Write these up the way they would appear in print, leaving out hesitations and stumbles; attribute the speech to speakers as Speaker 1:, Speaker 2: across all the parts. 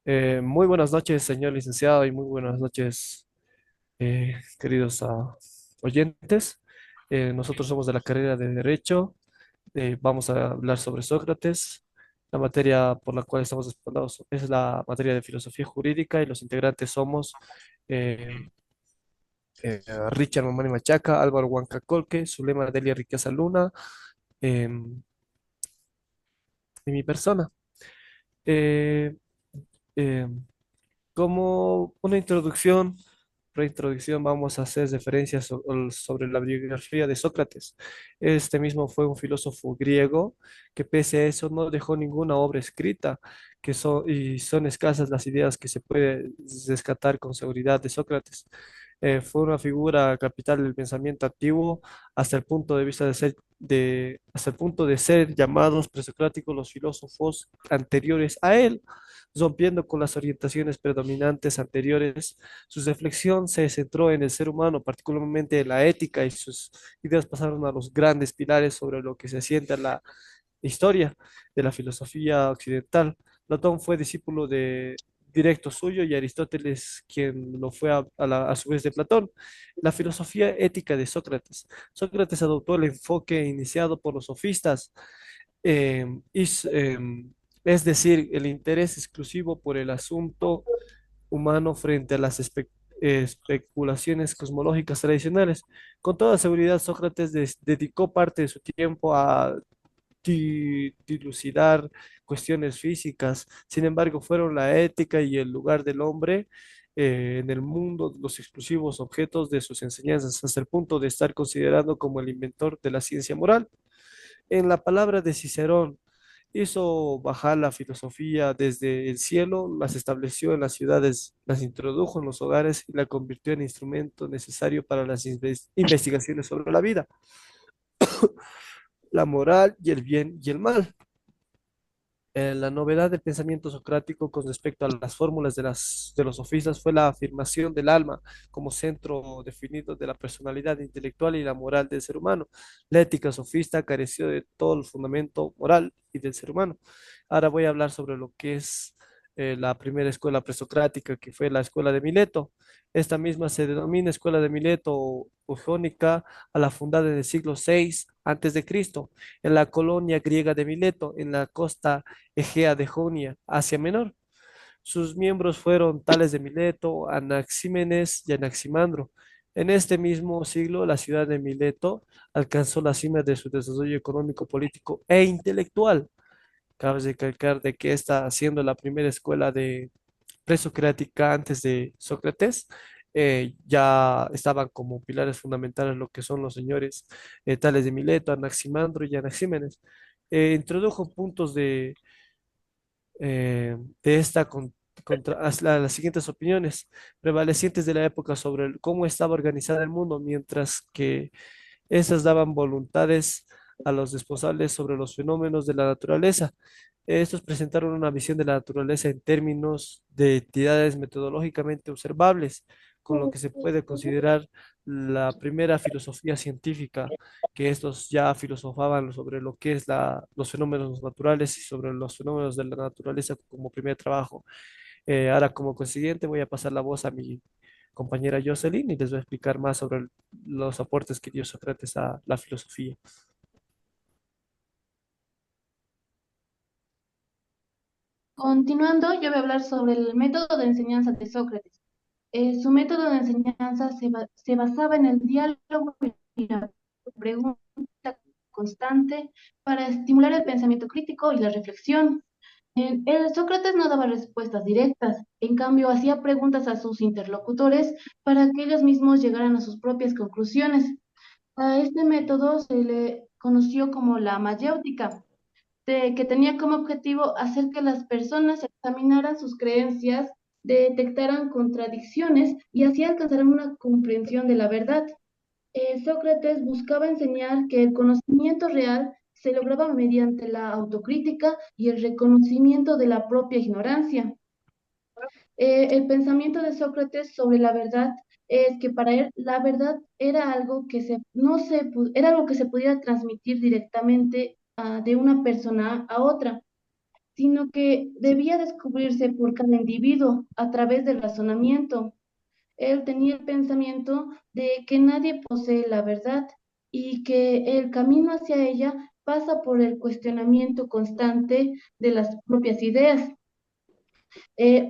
Speaker 1: Muy buenas noches, señor licenciado, y muy buenas noches, queridos oyentes. Nosotros somos de la carrera de Derecho. Vamos a hablar sobre Sócrates. La materia por la cual estamos respaldados es la materia de filosofía jurídica y los integrantes somos eh, Richard Mamani Machaca, Álvaro Huanca Colque, Zulema Delia Riqueza Luna y mi persona. Eh, eh, Como una preintroducción, vamos a hacer referencias sobre la biografía de Sócrates. Este mismo fue un filósofo griego que pese a eso no dejó ninguna obra escrita, y son escasas las ideas que se puede rescatar con seguridad de Sócrates. Fue una figura capital del pensamiento antiguo hasta el punto de vista hasta el punto de ser llamados presocráticos los filósofos anteriores a él, rompiendo con las orientaciones predominantes anteriores. Su reflexión se centró en el ser humano, particularmente en la ética, y sus ideas pasaron a los grandes pilares sobre lo que se asienta la historia de la filosofía occidental. Platón fue discípulo directo suyo y Aristóteles quien lo fue a su vez de Platón. La filosofía ética de Sócrates. Sócrates adoptó el enfoque iniciado por los sofistas, eh, is- em, es decir, el interés exclusivo por el asunto humano frente a las especulaciones cosmológicas tradicionales. Con toda seguridad, Sócrates dedicó parte de su tiempo a dilucidar cuestiones físicas. Sin embargo, fueron la ética y el lugar del hombre en el mundo los exclusivos objetos de sus enseñanzas, hasta el punto de estar considerado como el inventor de la ciencia moral. En la palabra de Cicerón, hizo bajar la filosofía desde el cielo, las estableció en las ciudades, las introdujo en los hogares y la convirtió en instrumento necesario para las investigaciones sobre la vida, la moral y el bien y el mal. La novedad del pensamiento socrático con respecto a las fórmulas de los sofistas fue la afirmación del alma como centro definido de la personalidad intelectual y la moral del ser humano. La ética sofista careció de todo el fundamento moral y del ser humano. Ahora voy a hablar sobre lo que es la primera escuela presocrática, que fue la escuela de Mileto. Esta misma se denomina escuela de Mileto o jónica a la fundada en el siglo VI antes de Cristo, en la colonia griega de Mileto, en la costa Egea de Jonia, Asia Menor. Sus miembros fueron Tales de Mileto, Anaxímenes y Anaximandro. En este mismo siglo, la ciudad de Mileto alcanzó la cima de su desarrollo económico, político e intelectual. Cabe recalcar de que esta, siendo la primera escuela de presocrática antes de Sócrates, ya estaban como pilares fundamentales lo que son los señores Tales de Mileto, Anaximandro y Anaxímenes. Introdujo puntos de esta contra las siguientes opiniones prevalecientes de la época sobre cómo estaba organizado el mundo, mientras que estas daban voluntades a los responsables sobre los fenómenos de la naturaleza. Estos presentaron una visión de la naturaleza en términos de entidades metodológicamente observables, con lo que se puede considerar la primera filosofía científica, que estos ya filosofaban sobre lo que es los fenómenos naturales y sobre los fenómenos de la naturaleza como primer trabajo. Ahora, como consiguiente, voy a pasar la voz a mi compañera Jocelyn y les voy a explicar más sobre los aportes que dio Sócrates a la filosofía.
Speaker 2: Continuando, yo voy a hablar sobre el método de enseñanza de Sócrates. Su método de enseñanza se basaba en el diálogo y la pregunta constante para estimular el pensamiento crítico y la reflexión. Sócrates no daba respuestas directas, en cambio hacía preguntas a sus interlocutores para que ellos mismos llegaran a sus propias conclusiones. A este método se le conoció como la mayéutica, que tenía como objetivo hacer que las personas examinaran sus creencias, detectaran contradicciones y así alcanzaran una comprensión de la verdad. Sócrates buscaba enseñar que el conocimiento real se lograba mediante la autocrítica y el reconocimiento de la propia ignorancia. El pensamiento de Sócrates sobre la verdad es que para él la verdad era algo que no era algo que se pudiera transmitir directamente de una persona a otra. sino que debía descubrirse por cada individuo a través del razonamiento. Él tenía el pensamiento de que nadie posee la verdad y que el camino hacia ella pasa por el cuestionamiento constante de las propias ideas.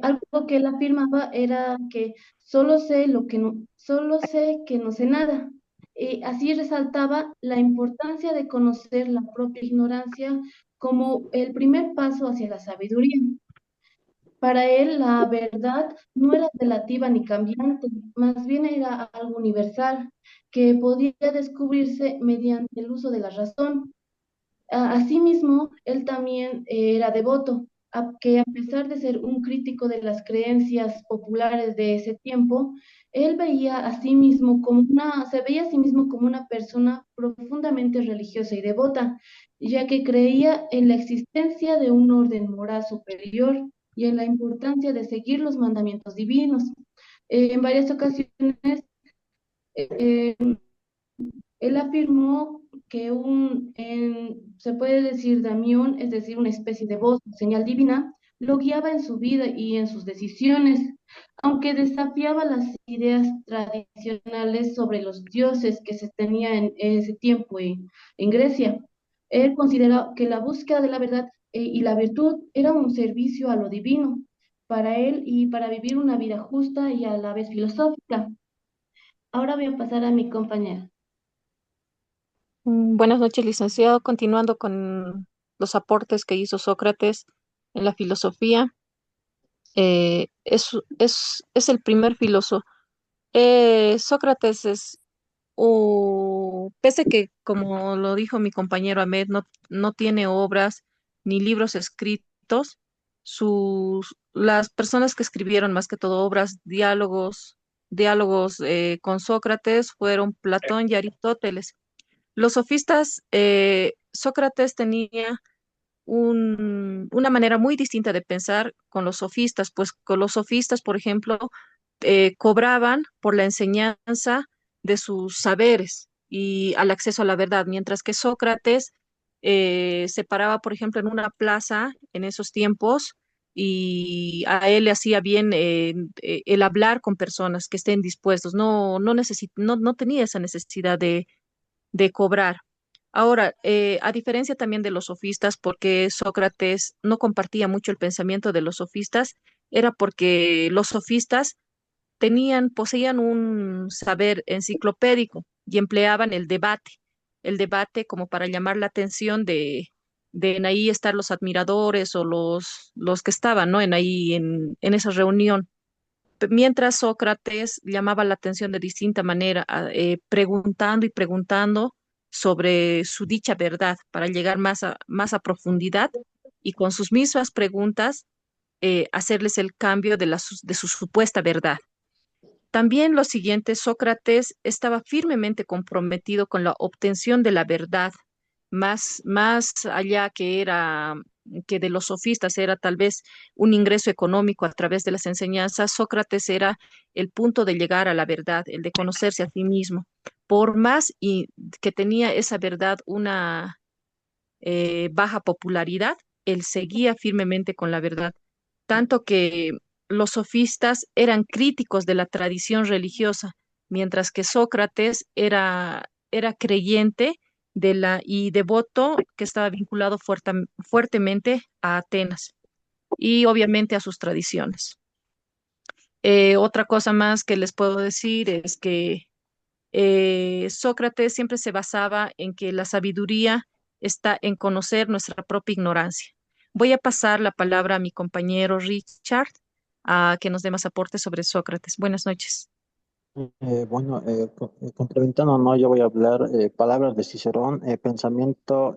Speaker 2: Algo que él afirmaba era que solo sé que no sé nada. Así resaltaba la importancia de conocer la propia ignorancia como el primer paso hacia la sabiduría. Para él, la verdad no era relativa ni cambiante, más bien era algo universal, que podía descubrirse mediante el uso de la razón. Asimismo, él también era devoto, que a pesar de ser un crítico de las creencias populares de ese tiempo, él veía a sí mismo se veía a sí mismo como una persona profundamente religiosa y devota, ya que creía en la existencia de un orden moral superior y en la importancia de seguir los mandamientos divinos. En varias ocasiones, eh, él afirmó que se puede decir Damión, es decir, una especie de voz, señal divina, lo guiaba en su vida y en sus decisiones, aunque desafiaba las ideas tradicionales sobre los dioses que se tenía en ese tiempo en Grecia. Él consideró que la búsqueda de la verdad y la virtud era un servicio a lo divino para él y para vivir una vida justa y a la vez filosófica. Ahora voy a pasar a mi compañera.
Speaker 3: Buenas noches, licenciado. Continuando con los aportes que hizo Sócrates en la filosofía, es el primer filósofo. Sócrates pese que, como lo dijo mi compañero Ahmed, no tiene obras ni libros escritos, las personas que escribieron más que todo obras, diálogos con Sócrates fueron Platón y Aristóteles. Los sofistas, Sócrates tenía una manera muy distinta de pensar con los sofistas, pues con los sofistas, por ejemplo, cobraban por la enseñanza de sus saberes y al acceso a la verdad, mientras que Sócrates se paraba, por ejemplo, en una plaza en esos tiempos y a él le hacía bien el hablar con personas que estén dispuestos, no tenía esa necesidad de cobrar. Ahora, a diferencia también de los sofistas, porque Sócrates no compartía mucho el pensamiento de los sofistas, era porque los sofistas poseían un saber enciclopédico y empleaban el debate como para llamar la atención de en ahí estar los admiradores o los que estaban, ¿no? En esa reunión. Mientras Sócrates llamaba la atención de distinta manera, preguntando y preguntando sobre su dicha verdad para llegar más a profundidad y con sus mismas preguntas hacerles el cambio de su supuesta verdad. También lo siguiente, Sócrates estaba firmemente comprometido con la obtención de la verdad, más allá que de los sofistas era tal vez un ingreso económico a través de las enseñanzas. Sócrates era el punto de llegar a la verdad, el de conocerse a sí mismo. Por más y que tenía esa verdad una baja popularidad, él seguía firmemente con la verdad, tanto que los sofistas eran críticos de la tradición religiosa, mientras que Sócrates era creyente y devoto que estaba vinculado fuertemente a Atenas y obviamente a sus tradiciones. Otra cosa más que les puedo decir es que Sócrates siempre se basaba en que la sabiduría está en conocer nuestra propia ignorancia. Voy a pasar la palabra a mi compañero Richard a que nos dé más aportes sobre Sócrates. Buenas noches.
Speaker 4: Complementando, ¿no? Yo voy a hablar palabras de Cicerón, pensamiento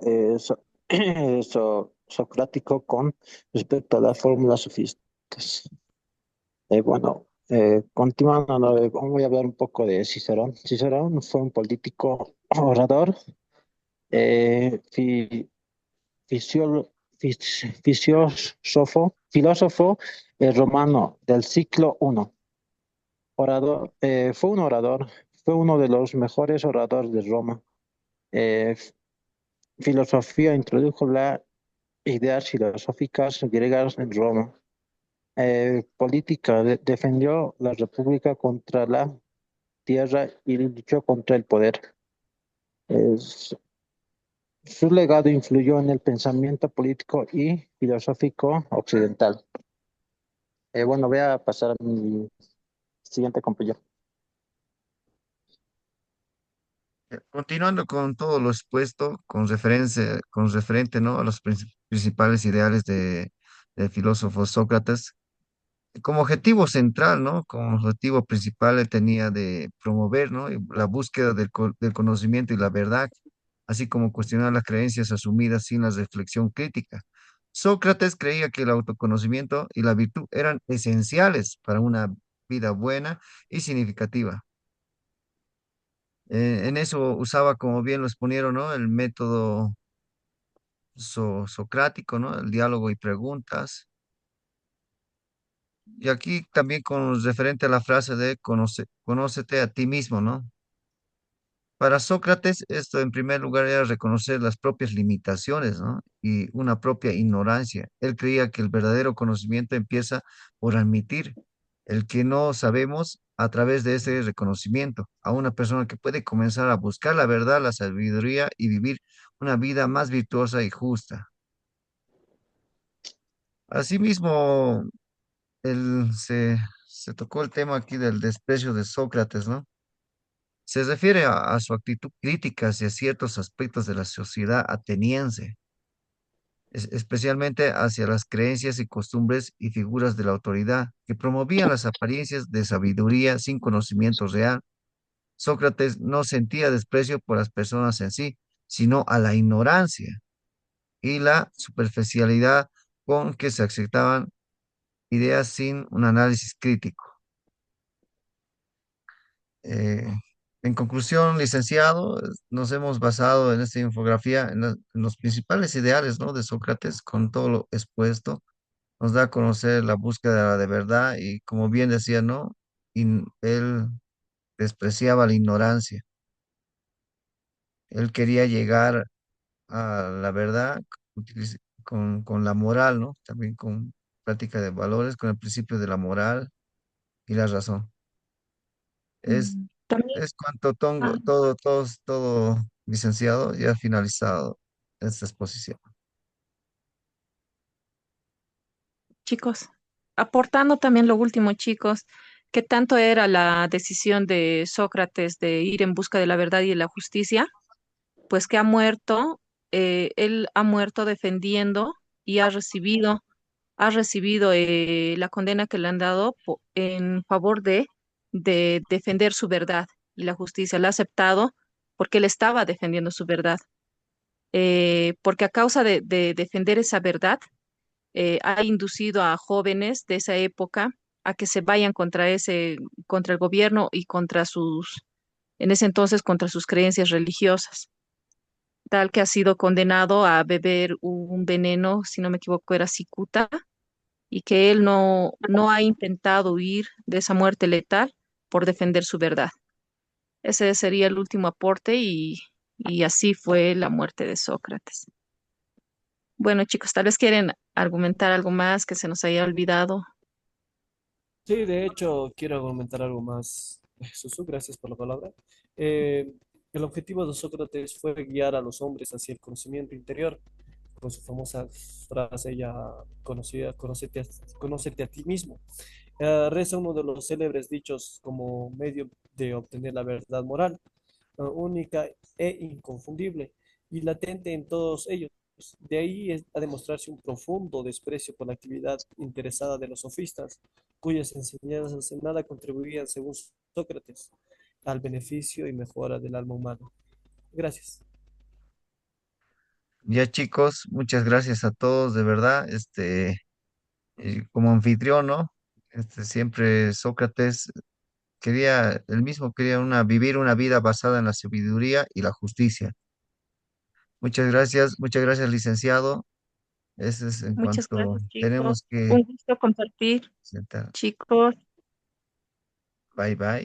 Speaker 4: socrático con respecto a las fórmulas sofistas. Continuando, ¿no? Voy a hablar un poco de Cicerón. Cicerón fue un político, orador, eh, fi- fisio- filósofo romano del siglo I. Fue un orador, fue uno de los mejores oradores de Roma. Eh, Filosofía, introdujo la ideas filosóficas griegas en Roma. Política, defendió la república contra la tierra y luchó contra el poder. Es- Su legado influyó en el pensamiento político y filosófico occidental. Bueno, voy a pasar a mi siguiente compañero.
Speaker 5: Continuando con todo lo expuesto, con referente, ¿no? a los principales ideales del filósofo Sócrates, como objetivo central, ¿no? Como objetivo principal él tenía de promover, ¿no? la búsqueda del conocimiento y la verdad, así como cuestionar las creencias asumidas sin la reflexión crítica. Sócrates creía que el autoconocimiento y la virtud eran esenciales para una vida buena y significativa. En eso usaba, como bien lo exponieron, ¿no? El método socrático, ¿no? El diálogo y preguntas. Y aquí también con referente a la frase de conócete a ti mismo, ¿no? Para Sócrates, esto en primer lugar era reconocer las propias limitaciones, ¿no? Y una propia ignorancia. Él creía que el verdadero conocimiento empieza por admitir el que no sabemos a través de ese reconocimiento a una persona que puede comenzar a buscar la verdad, la sabiduría y vivir una vida más virtuosa y justa. Asimismo, se tocó el tema aquí del desprecio de Sócrates, ¿no? Se refiere a su actitud crítica hacia ciertos aspectos de la sociedad ateniense, especialmente hacia las creencias y costumbres y figuras de la autoridad que promovían las apariencias de sabiduría sin conocimiento real. Sócrates no sentía desprecio por las personas en sí, sino a la ignorancia y la superficialidad con que se aceptaban ideas sin un análisis crítico. Eh, en conclusión, licenciado, nos hemos basado en esta infografía en los principales ideales, ¿no? de Sócrates, con todo lo expuesto. Nos da a conocer la búsqueda de verdad y, como bien decía, ¿no? Él despreciaba la ignorancia. Él quería llegar a la verdad con la moral, ¿no? También con práctica de valores, con el principio de la moral y la razón. Es
Speaker 3: También,
Speaker 5: Es cuanto
Speaker 3: ah,
Speaker 5: todo, licenciado, ya ha finalizado esta exposición.
Speaker 3: chicos, aportando también lo último, chicos, que tanto era la decisión de Sócrates de ir en busca de la verdad y de la justicia, pues que ha muerto, él ha muerto defendiendo y ha recibido la condena que le han dado en favor de defender su verdad y la justicia. La ha aceptado porque él estaba defendiendo su verdad. Porque a causa de defender esa verdad, ha inducido a jóvenes de esa época a que se vayan contra el gobierno y en ese entonces, contra sus creencias religiosas, tal que ha sido condenado a beber un veneno, si no me equivoco, era cicuta, y que él no ha intentado huir de esa muerte letal por defender su verdad. Ese sería el último aporte y así fue la muerte de Sócrates. Bueno, chicos, tal vez quieren argumentar algo más que se nos haya olvidado.
Speaker 1: Sí, de hecho, quiero argumentar algo más. Jesús, gracias por la palabra. Eh, el objetivo de Sócrates fue guiar a los hombres hacia el conocimiento interior, con su famosa frase ya conocida, conócete a ti mismo. Reza uno de los célebres dichos como medio de obtener la verdad moral, única e inconfundible y latente en todos ellos. De ahí a demostrarse un profundo desprecio por la actividad interesada de los sofistas, cuyas enseñanzas en nada contribuían, según Sócrates, al beneficio y mejora del alma humana. Gracias.
Speaker 5: Ya chicos, muchas gracias a todos, de verdad. Como anfitrión, ¿no? Siempre Sócrates quería vivir una vida basada en la sabiduría y la justicia. Muchas gracias, licenciado. Eso es en
Speaker 3: Muchas
Speaker 5: cuanto
Speaker 3: gracias, chicos.
Speaker 5: tenemos que
Speaker 3: Un gusto compartir,
Speaker 5: sentar.
Speaker 3: chicos.
Speaker 5: Bye bye.